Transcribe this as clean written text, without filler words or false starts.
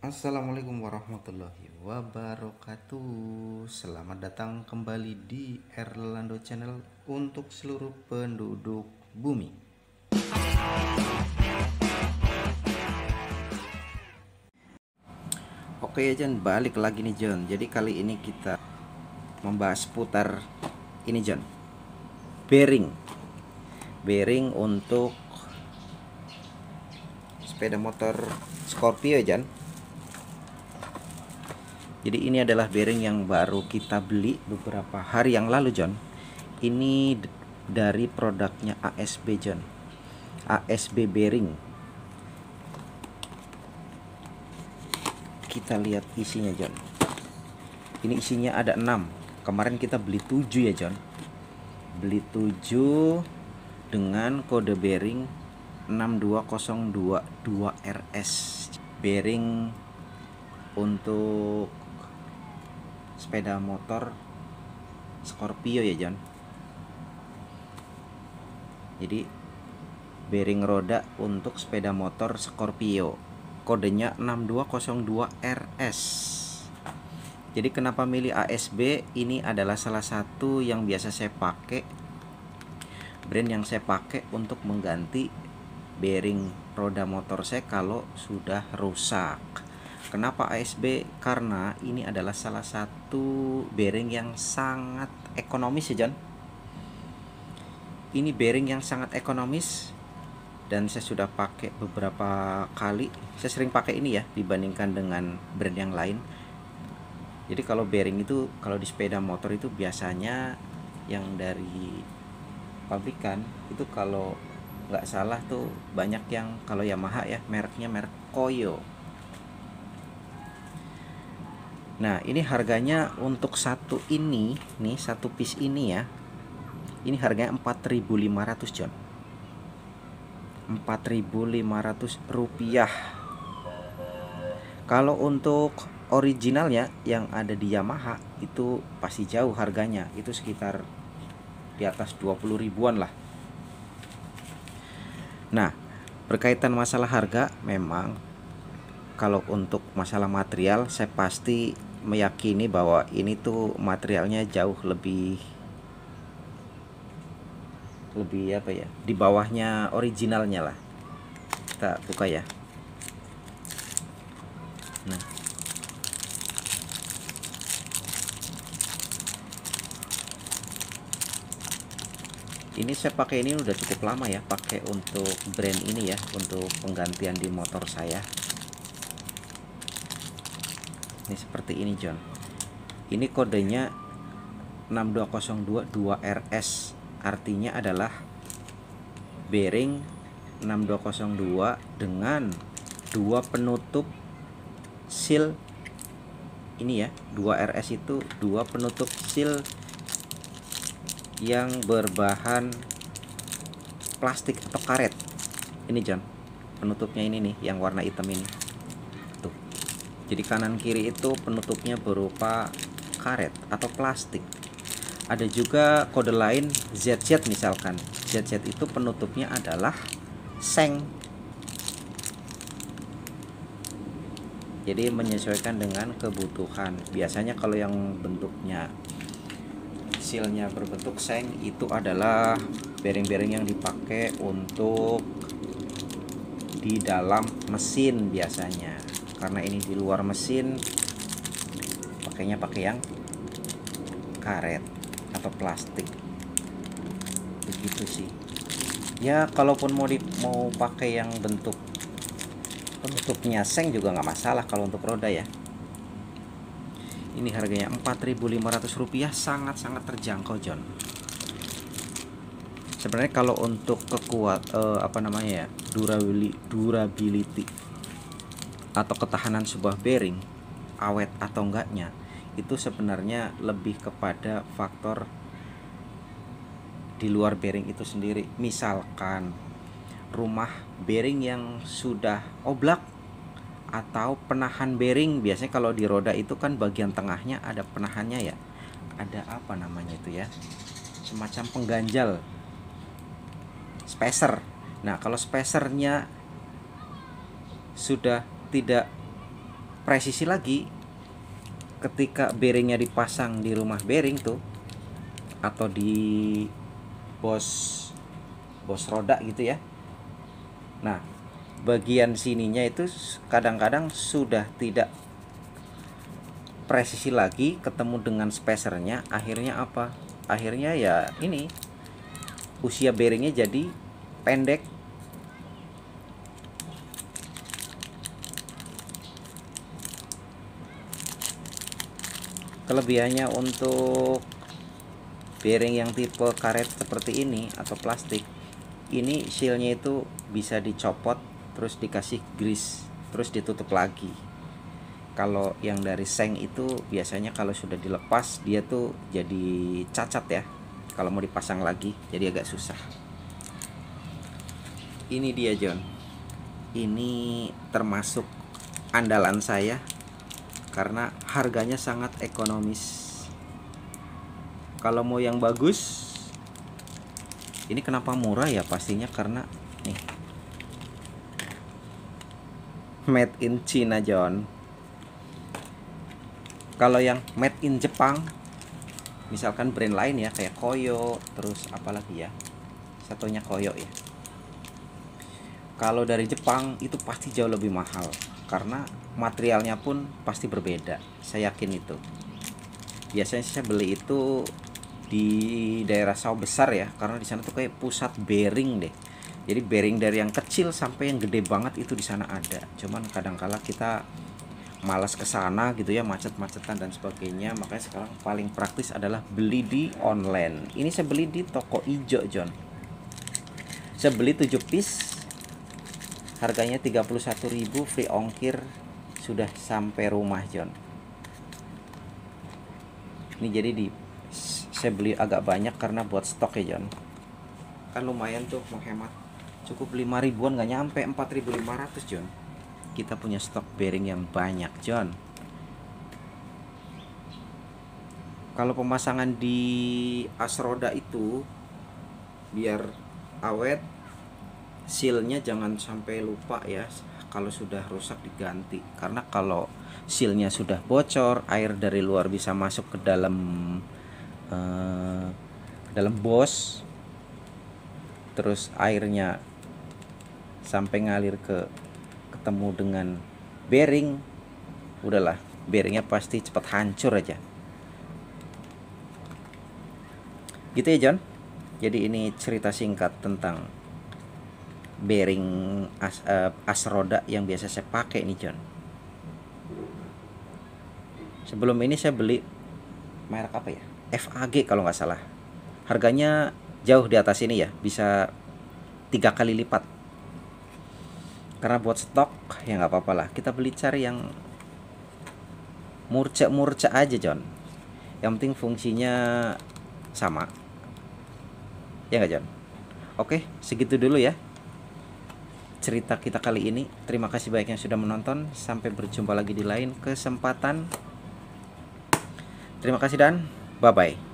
Assalamualaikum warahmatullahi wabarakatuh. Selamat datang kembali di Erlando Channel untuk seluruh penduduk bumi. Oke John, balik lagi nih John. Jadi kali ini kita membahas putar ini John, bearing untuk sepeda motor Scorpio John. Jadi ini adalah bearing yang baru kita beli beberapa hari yang lalu John. Ini dari produknya ASB John, ASB bearing. Kita lihat isinya John. Ini isinya ada 6. Kemarin kita beli 7 ya John. Beli 7 dengan kode bearing 62022RS. Bearing untuk sepeda motor Scorpio ya John. Jadi bearing roda untuk sepeda motor Scorpio, kodenya 6202RS. Jadi kenapa milih ASB? Ini adalah salah satu yang biasa saya pakai, brand yang saya pakai untuk mengganti bearing roda motor saya kalau sudah rusak. Kenapa ASB? Karena ini adalah salah satu bearing yang sangat ekonomis ya John. Ini bearing yang sangat ekonomis dan saya sudah pakai beberapa kali. Saya sering pakai ini ya dibandingkan dengan brand yang lain. Jadi kalau bearing itu kalau di sepeda motor itu biasanya yang dari pabrikan itu kalau nggak salah tuh banyak yang, kalau Yamaha ya mereknya merek Koyo. Nah ini harganya untuk satu ini nih, satu piece ini ya, ini harganya 4.500 John, 4.500 rupiah. Kalau untuk originalnya yang ada di Yamaha itu pasti jauh harganya, itu sekitar di atas 20 ribuan lah. Nah berkaitan masalah harga, memang kalau untuk masalah material saya pasti meyakini bahwa ini tuh materialnya jauh lebih apa ya, di bawahnya originalnya lah. Kita buka ya. Nah ini saya pakai, ini udah cukup lama ya pakai untuk brand ini ya, untuk penggantian di motor saya. Ini seperti ini John. Ini kodenya 62022RS, artinya adalah bearing 6202 dengan dua penutup seal ini ya. 2RS itu dua penutup seal yang berbahan plastik atau karet. Ini John, penutupnya ini nih yang warna hitam ini tuh. Jadi kanan kiri itu penutupnya berupa karet atau plastik. Ada juga kode lain ZZ, misalkan ZZ itu penutupnya adalah seng. Jadi menyesuaikan dengan kebutuhan. Biasanya kalau yang bentuknya sealnya berbentuk seng itu adalah bearing-bearing yang dipakai untuk di dalam mesin biasanya. Karena ini di luar mesin, pakainya pakai yang karet atau plastik. Begitu sih. Ya kalaupun mau pakai yang bentuk penutupnya seng juga nggak masalah kalau untuk roda ya. Ini harganya 4.500 rupiah, sangat-sangat terjangkau John. Sebenarnya kalau untuk durability atau ketahanan sebuah bearing, awet atau enggaknya, itu sebenarnya lebih kepada faktor di luar bearing itu sendiri. Misalkan rumah bearing yang sudah oblak atau penahan bearing, biasanya kalau di roda itu kan bagian tengahnya ada penahannya ya, ada apa namanya itu ya, semacam pengganjal, spacer. Nah kalau spacernya sudah tidak presisi lagi ketika bearingnya dipasang di rumah bearing tuh, atau di bos roda gitu ya. Nah, bagian sininya itu kadang-kadang sudah tidak presisi lagi, ketemu dengan spacernya. Akhirnya apa? Akhirnya ya ini, usia bearingnya jadi pendek. Kelebihannya untuk bearing yang tipe karet seperti ini atau plastik, ini sealnya itu bisa dicopot terus dikasih grease terus ditutup lagi. Kalau yang dari seng itu biasanya kalau sudah dilepas dia tuh jadi cacat ya, kalau mau dipasang lagi jadi agak susah. Ini dia John, ini termasuk andalan saya karena harganya sangat ekonomis. Kalau mau yang bagus, ini kenapa murah ya? Pastinya karena nih, made in China John. Kalau yang made in Jepang, misalkan brand lain ya kayak Koyo, terus apalagi ya, satunya Koyo ya. Kalau dari Jepang itu pasti jauh lebih mahal karena materialnya pun pasti berbeda. Saya yakin itu. Biasanya saya beli itu di daerah sawah besar ya, karena di sana tuh kayak pusat bearing deh. Jadi bearing dari yang kecil sampai yang gede banget itu di sana ada. Cuman kadangkala kita malas ke sana gitu ya, macet-macetan dan sebagainya. Makanya sekarang paling praktis adalah beli di online. Ini saya beli di toko ijo John. Saya beli 7 piece. Harganya 31.000, free ongkir, sudah sampai rumah John. Ini jadi saya beli agak banyak karena buat stok ya John. Kan lumayan tuh menghemat. Cukup 5 ribuan, nggak nyampe 4.500 John. Kita punya stok bearing yang banyak John. Kalau pemasangan di as roda itu biar awet, sealnya jangan sampai lupa ya. Kalau sudah rusak diganti, karena kalau sealnya sudah bocor, air dari luar bisa masuk ke dalam bos, terus airnya sampai ngalir ketemu dengan bearing, udahlah, bearingnya pasti cepat hancur aja. Gitu ya John. Jadi ini cerita singkat tentang bearing as roda yang biasa saya pakai nih John. Sebelum ini saya beli merek apa ya, FAG kalau nggak salah. Harganya jauh di atas ini ya, bisa 3 kali lipat. Karena buat stok ya nggak apa-apa lah, kita beli cari yang murca aja John. Yang penting fungsinya sama, ya nggak John? Oke, segitu dulu ya cerita kita kali ini. Terima kasih banyak yang sudah menonton. Sampai berjumpa lagi di lain kesempatan. Terima kasih dan bye-bye.